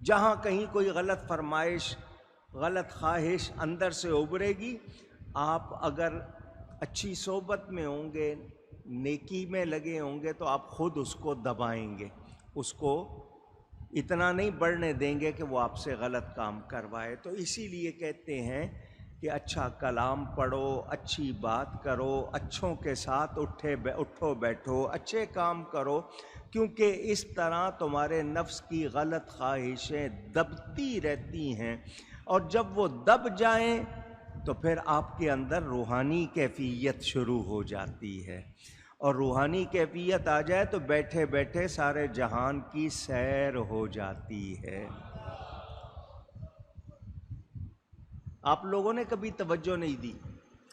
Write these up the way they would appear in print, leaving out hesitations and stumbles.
جہاں کہیں کوئی غلط فرمائش، غلط خواہش اندر سے ابھرے گی، آپ اگر اچھی صحبت میں ہوں گے، نیکی میں لگے ہوں گے، تو آپ خود اس کو دبائیں گے، اس کو اتنا نہیں بڑھنے دیں گے کہ وہ آپ سے غلط کام کروائے۔ تو اسی لیے کہتے ہیں کہ اچھا کلام پڑھو، اچھی بات کرو، اچھوں کے ساتھ اٹھو بیٹھو، اچھے کام کرو، کیونکہ اس طرح تمہارے نفس کی غلط خواہشیں دبتی رہتی ہیں، اور جب وہ دب جائیں تو پھر آپ کے اندر روحانی کیفیت شروع ہو جاتی ہے، اور روحانی کیفیت آ جائے تو بیٹھے بیٹھے سارے جہان کی سیر ہو جاتی ہے۔ آپ لوگوں نے کبھی توجہ نہیں دی،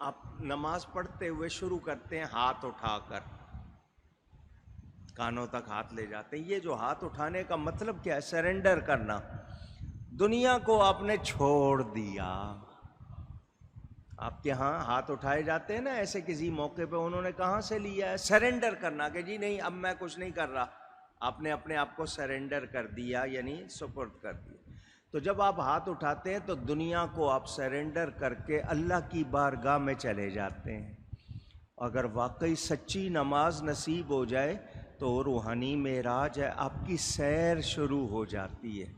آپ نماز پڑھتے ہوئے شروع کرتے ہیں ہاتھ اٹھا کر، کانوں تک ہاتھ لے جاتے ہیں۔ یہ جو ہاتھ اٹھانے کا مطلب کیا ہے؟ سرنڈر کرنا، دنیا کو آپ نے چھوڑ دیا۔ آپ کے ہاں ہاتھ اٹھائے جاتے ہیں نا ایسے کسی موقع پہ، انہوں نے کہاں سے لیا ہے؟ سرنڈر کرنا، کہ جی نہیں اب میں کچھ نہیں کر رہا، آپ نے اپنے آپ کو سرنڈر کر دیا، یعنی سپرد کر دیا۔ تو جب آپ ہاتھ اٹھاتے ہیں تو دنیا کو آپ سرنڈر کر کے اللہ کی بارگاہ میں چلے جاتے ہیں۔ اگر واقعی سچی نماز نصیب ہو جائے تو روحانی معراج ہے، آپ کی سیر شروع ہو جاتی ہے۔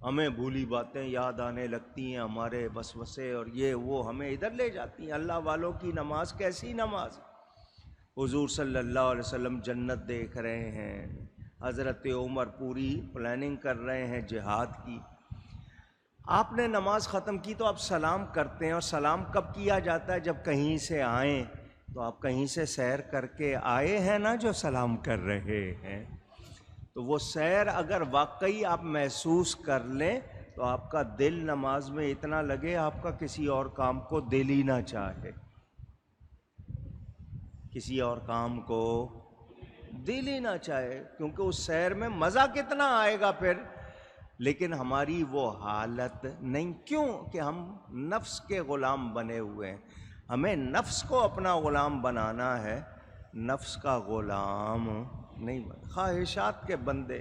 ہمیں بھولی باتیں یاد آنے لگتی ہیں، ہمارے وسوسے اور یہ وہ ہمیں ادھر لے جاتی ہیں۔ اللہ والوں کی نماز کیسی نماز؟ حضور صلی اللہ علیہ وسلم جنت دیکھ رہے ہیں، حضرت عمر پوری پلاننگ کر رہے ہیں جہاد کی۔ آپ نے نماز ختم کی تو آپ سلام کرتے ہیں، اور سلام کب کیا جاتا ہے؟ جب کہیں سے آئیں، تو آپ کہیں سے سیر کر کے آئے ہیں نا جو سلام کر رہے ہیں، تو وہ سیر اگر واقعی آپ محسوس کر لیں تو آپ کا دل نماز میں اتنا لگے، آپ کا کسی اور کام کو دل ہی نہ چاہے، کسی اور کام کو دل ہی نہ چاہے، کیونکہ اس سیر میں مزہ کتنا آئے گا پھر۔ لیکن ہماری وہ حالت نہیں، کیوں کہ ہم نفس کے غلام بنے ہوئے ہیں۔ ہمیں نفس کو اپنا غلام بنانا ہے، نفس کا غلام نہیں بن، خواہشات کے بندے،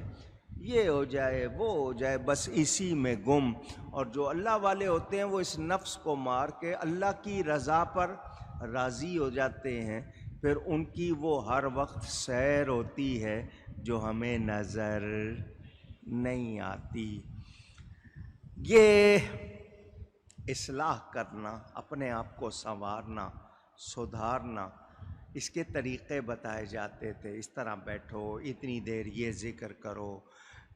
یہ ہو جائے وہ ہو جائے، بس اسی میں گم۔ اور جو اللہ والے ہوتے ہیں وہ اس نفس کو مار کے اللہ کی رضا پر راضی ہو جاتے ہیں، پھر ان کی وہ ہر وقت سیر ہوتی ہے جو ہمیں نظر نہیں آتی۔ یہ اصلاح کرنا، اپنے آپ کو سنوارنا، سدھارنا، اس کے طریقے بتائے جاتے تھے۔ اس طرح بیٹھو، اتنی دیر یہ ذکر کرو،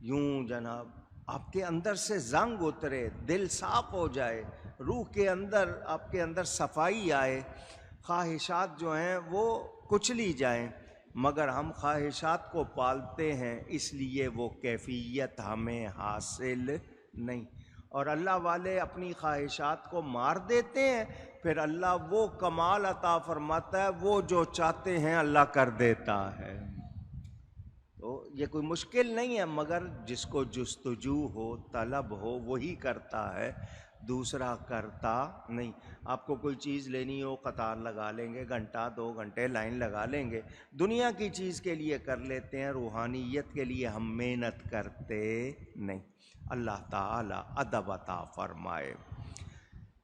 یوں جناب آپ کے اندر سے زنگ اترے، دل صاف ہو جائے، روح کے اندر آپ کے اندر صفائی آئے، خواہشات جو ہیں وہ کچلی جائیں۔ مگر ہم خواہشات کو پالتے ہیں، اس لیے وہ کیفیت ہمیں حاصل نہیں، اور اللہ والے اپنی خواہشات کو مار دیتے ہیں، پھر اللہ وہ کمال عطا فرماتا ہے، وہ جو چاہتے ہیں اللہ کر دیتا ہے۔ تو یہ کوئی مشکل نہیں ہے، مگر جس کو جستجو ہو، طلب ہو، وہی کرتا ہے، دوسرا کرتا نہیں۔ آپ کو کوئی چیز لینی ہو، قطار لگا لیں گے، گھنٹہ 2 گھنٹے لائن لگا لیں گے، دنیا کی چیز کے لیے کر لیتے ہیں، روحانیت کے لیے ہم محنت کرتے نہیں۔ اللہ تعالی ادب عطا فرمائے۔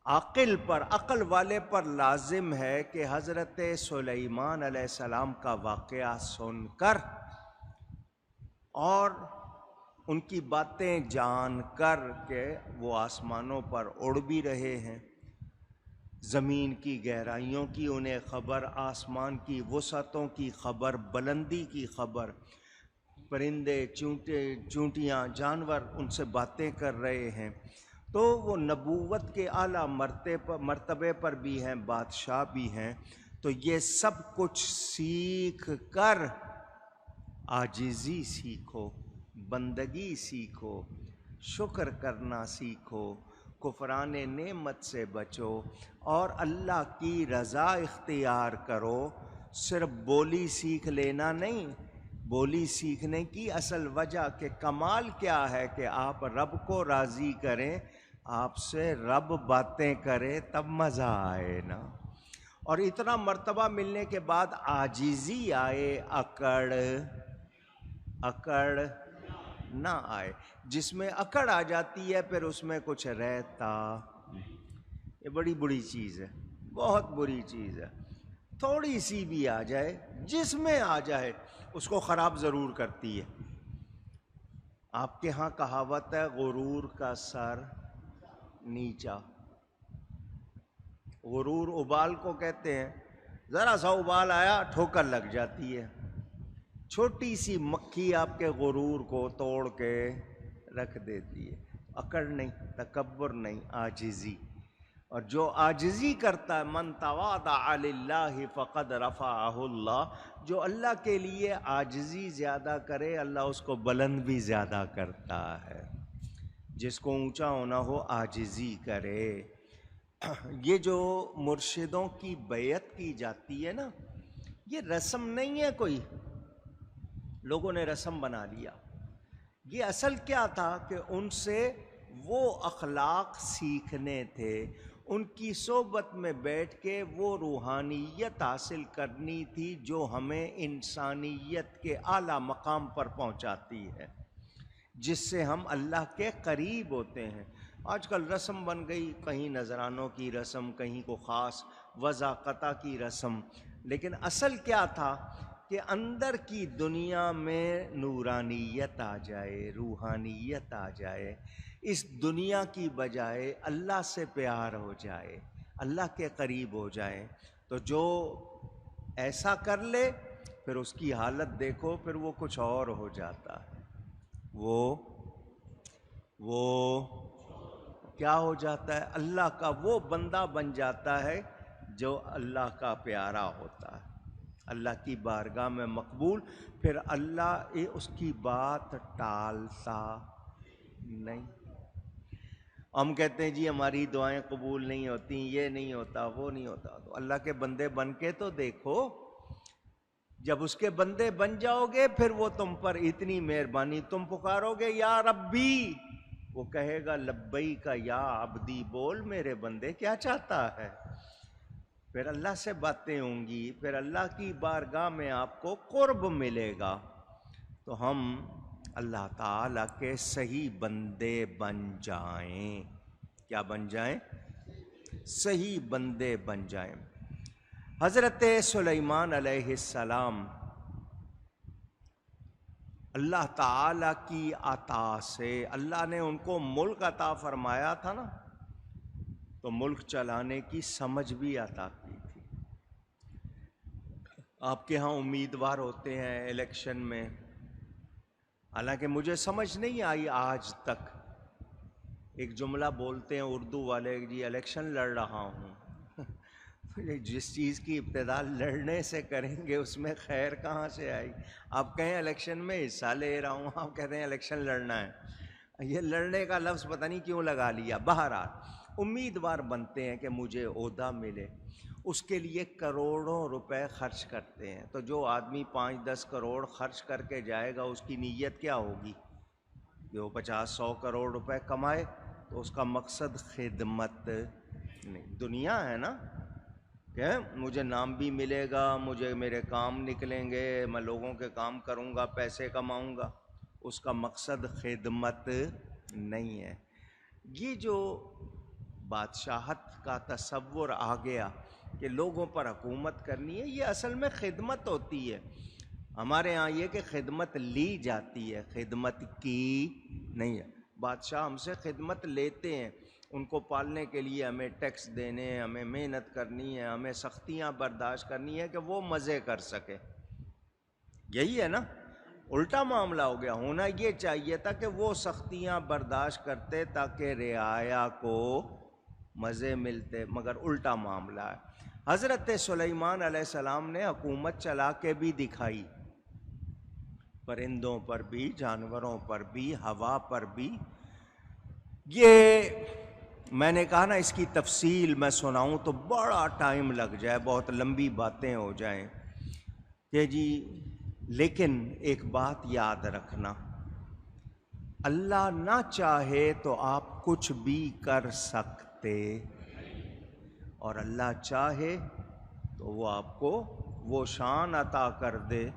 عاقل پر، عقل والے پر لازم ہے کہ حضرت سلیمان علیہ السلام کا واقعہ سن کر اور ان کی باتیں جان کر کہ وہ آسمانوں پر اڑ بھی رہے ہیں، زمین کی گہرائیوں کی انہیں خبر، آسمان کی وسعتوں کی خبر، بلندی کی خبر، پرندے، چونٹیاں، جانور ان سے باتیں کر رہے ہیں، تو وہ نبوت کے اعلیٰ مرتبے پر بھی ہیں، بادشاہ بھی ہیں۔ تو یہ سب کچھ سیکھ کر عاجزی سیکھو، بندگی سیکھو، شکر کرنا سیکھو، کفران نعمت سے بچو، اور اللہ کی رضا اختیار کرو۔ صرف بولی سیکھ لینا نہیں، بولی سیکھنے کی اصل وجہ کہ کمال کیا ہے کہ آپ رب کو راضی کریں، آپ سے رب باتیں کرے، تب مزہ آئے نا۔ اور اتنا مرتبہ ملنے کے بعد عاجزی آئے، اکڑ نہ آئے. جس میں اکڑ آ جاتی ہے پھر اس میں کچھ رہتا. یہ بڑی بری چیز ہے، بہت بری چیز ہے. تھوڑی سی بھی آ جائے، جس میں آ جائے اس کو خراب ضرور کرتی ہے. آپ کے ہاں کہاوت ہے غرور کا سر نیچا. غرور ابال کو کہتے ہیں، ذرا سا ابال آیا ٹھوکر لگ جاتی ہے. چھوٹی سی مکھی آپ کے غرور کو توڑ کے رکھ دیتی ہے. اکڑ نہیں، تکبر نہیں، عاجزی. اور جو عاجزی کرتا ہے، من تواضع للہ فقد رفعہ اللہ، جو اللہ کے لیے عاجزی زیادہ کرے اللہ اس کو بلند بھی زیادہ کرتا ہے. جس کو اونچا ہونا ہو عاجزی کرے. یہ جو مرشدوں کی بیعت کی جاتی ہے نا، یہ رسم نہیں ہے، کوئی لوگوں نے رسم بنا لیا. یہ اصل کیا تھا کہ ان سے وہ اخلاق سیکھنے تھے، ان کی صحبت میں بیٹھ کے وہ روحانیت حاصل کرنی تھی جو ہمیں انسانیت کے اعلیٰ مقام پر پہنچاتی ہے، جس سے ہم اللہ کے قریب ہوتے ہیں. آج کل رسم بن گئی، کہیں نذرانوں کی رسم، کہیں کو خاص وضاقتہ کی رسم. لیکن اصل کیا تھا کہ اندر کی دنیا میں نورانیت آ جائے، روحانیت آ جائے، اس دنیا کی بجائے اللہ سے پیار ہو جائے، اللہ کے قریب ہو جائے. تو جو ایسا کر لے پھر اس کی حالت دیکھو، پھر وہ کچھ اور ہو جاتا ہے. وہ کیا ہو جاتا ہے؟ اللہ کا وہ بندہ بن جاتا ہے جو اللہ کا پیارا ہوتا ہے، اللہ کی بارگاہ میں مقبول. پھر اللہ اس کی بات ٹالتا نہیں. ہم کہتے ہیں جی ہماری دعائیں قبول نہیں ہوتی، یہ نہیں ہوتا، وہ نہیں ہوتا. تو اللہ کے بندے بن کے تو دیکھو. جب اس کے بندے بن جاؤ گے پھر وہ تم پر اتنی مہربانی، تم پکارو گے یا ربی، وہ کہے گا لبیک یا عبدی، بول میرے بندے کیا چاہتا ہے. پھر اللہ سے باتیں ہوں گی، پھر اللہ کی بارگاہ میں آپ کو قرب ملے گا. تو ہم اللہ تعالیٰ کے صحیح بندے بن جائیں. کیا بن جائیں؟ صحیح بندے بن جائیں. حضرت سلیمان علیہ السلام اللہ تعالیٰ کی عطا سے، اللہ نے ان کو ملک عطا فرمایا تھا نا، تو ملک چلانے کی سمجھ بھی عطا کی تھی. آپ کے ہاں امیدوار ہوتے ہیں الیکشن میں، حالانکہ مجھے سمجھ نہیں آئی آج تک. ایک جملہ بولتے ہیں اردو والے، جی الیکشن لڑ رہا ہوں. جس چیز کی ابتدا لڑنے سے کریں گے اس میں خیر کہاں سے آئی؟ آپ کہیں الیکشن میں حصہ لے رہا ہوں، آپ کہتے ہیں الیکشن لڑنا ہے. یہ لڑنے کا لفظ پتہ نہیں کیوں لگا لیا. بہرحال امیدوار بنتے ہیں کہ مجھے عہدہ ملے، اس کے لیے کروڑوں روپے خرچ کرتے ہیں. تو جو آدمی 5-10 کروڑ خرچ کر کے جائے گا اس کی نیت کیا ہوگی کہ وہ 50-100 کروڑ روپے کمائے. تو اس کا مقصد خدمت نہیں، دنیا ہے نا، کہ مجھے نام بھی ملے گا، مجھے میرے کام نکلیں گے، میں لوگوں کے کام کروں گا، پیسے کماؤں گا. اس کا مقصد خدمت نہیں ہے. یہ جو بادشاہت کا تصور آ گیا کہ لوگوں پر حکومت کرنی ہے، یہ اصل میں خدمت ہوتی ہے. ہمارے ہاں یہ کہ خدمت لی جاتی ہے، خدمت کی نہیں ہے. بادشاہ ہم سے خدمت لیتے ہیں، ان کو پالنے کے لیے ہمیں ٹیکس دینے، ہمیں محنت کرنی ہے، ہمیں سختیاں برداشت کرنی ہے کہ وہ مزے کر سکے. یہی ہے نا؟ الٹا معاملہ ہو گیا. ہونا یہ چاہیے تھا کہ وہ سختیاں برداشت کرتے تاکہ رعایا کو مزے ملتے، مگر الٹا معاملہ ہے. حضرت سلیمان علیہ السلام نے حکومت چلا کے بھی دکھائی، پرندوں پر بھی، جانوروں پر بھی، ہوا پر بھی. یہ میں نے کہا نا اس کی تفصیل میں سناؤں تو بڑا ٹائم لگ جائے، بہت لمبی باتیں ہو جائیں کہ جی. لیکن ایک بات یاد رکھنا، اللہ نہ چاہے تو آپ کچھ بھی کر سکتے، اور اللہ چاہے تو وہ آپ کو وہ شان عطا کر دے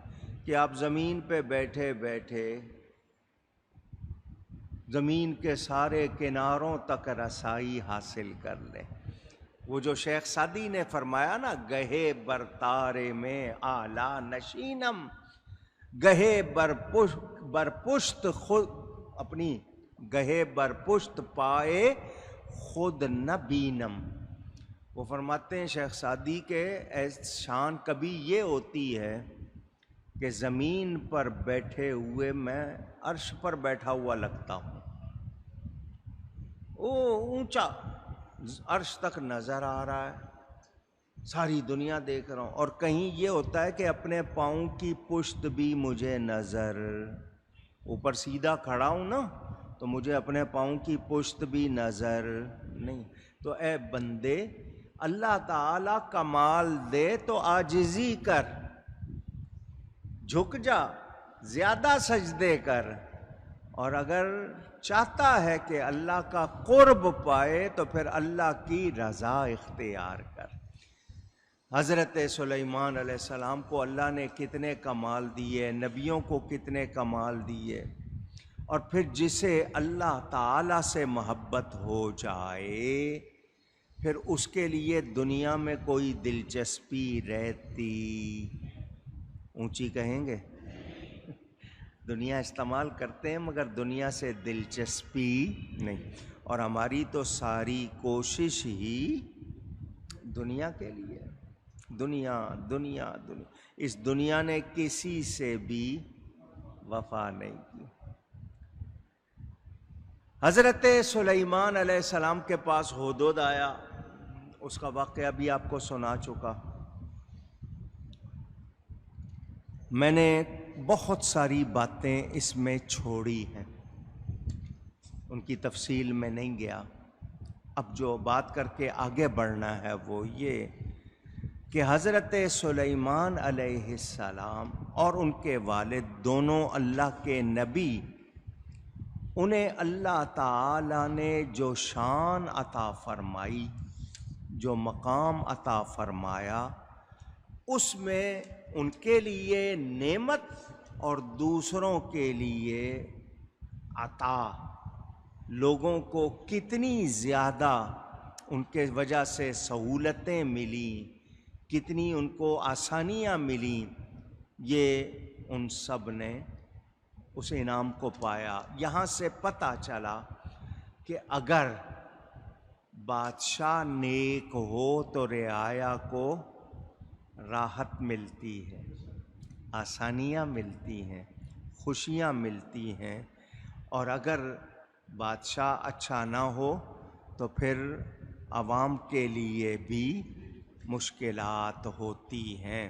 کہ آپ زمین پہ بیٹھے بیٹھے زمین کے سارے کناروں تک رسائی حاصل کر لے۔ وہ جو شیخ سعدی نے فرمایا نا، گہے بر تارے میں اعلیٰ نشینم، گہے بر پشت خود اپنی، گہے بر پشت پائے خود نہ بینم۔ وہ فرماتے ہیں شیخ سعدی کے شان کبھی یہ ہوتی ہے کہ زمین پر بیٹھے ہوئے میں عرش پر بیٹھا ہوا لگتا ہوں، او اونچا عرش تک نظر آ رہا ہے، ساری دنیا دیکھ رہا ہوں، اور کہیں یہ ہوتا ہے کہ اپنے پاؤں کی پشت بھی مجھے نظر، اوپر سیدھا کھڑا ہوں نا تو مجھے اپنے پاؤں کی پشت بھی نظر نہیں۔ تو اے بندے، اللہ تعالی کمال دے تو عاجزی کر، جھک جا، زیادہ سجدے کر، اور اگر چاہتا ہے کہ اللہ کا قرب پائے تو پھر اللہ کی رضا اختیار کر۔ حضرت سلیمان علیہ السلام کو اللہ نے کتنے کمال دیے، نبیوں کو کتنے کمال دیے، اور پھر جسے اللہ تعالی سے محبت ہو جائے پھر اس کے لیے دنیا میں کوئی دلچسپی رہتی، اونچی کہیں گے، دنیا استعمال کرتے ہیں مگر دنیا سے دلچسپی نہیں، اور ہماری تو ساری کوشش ہی دنیا کے لیے، دنیا دنیا دنیا، اس دنیا نے کسی سے بھی وفا نہیں کی۔ حضرت سلیمان علیہ السلام کے پاس ہدہد آیا، اس کا واقعہ بھی آپ کو سنا چکا۔ میں نے بہت ساری باتیں اس میں چھوڑی ہیں، ان کی تفصیل میں نہیں گیا۔ اب جو بات کر کے آگے بڑھنا ہے وہ یہ کہ حضرت سلیمان علیہ السلام اور ان کے والد دونوں اللہ کے نبی، انہیں اللہ تعالی نے جو شان عطا فرمائی، جو مقام عطا فرمایا، اس میں ان کے لیے نعمت اور دوسروں کے لیے عطا، لوگوں کو کتنی زیادہ ان کے وجہ سے سہولتیں ملیں، کتنی ان کو آسانیاں ملیں، یہ ان سب نے اس انعام کو پایا۔ یہاں سے پتہ چلا کہ اگر بادشاہ نیک ہو تو رعایا کو راحت ملتی ہے، آسانیاں ملتی ہیں، خوشیاں ملتی ہیں، اور اگر بادشاہ اچھا نہ ہو تو پھر عوام کے لیے بھی مشکلات ہوتی ہیں۔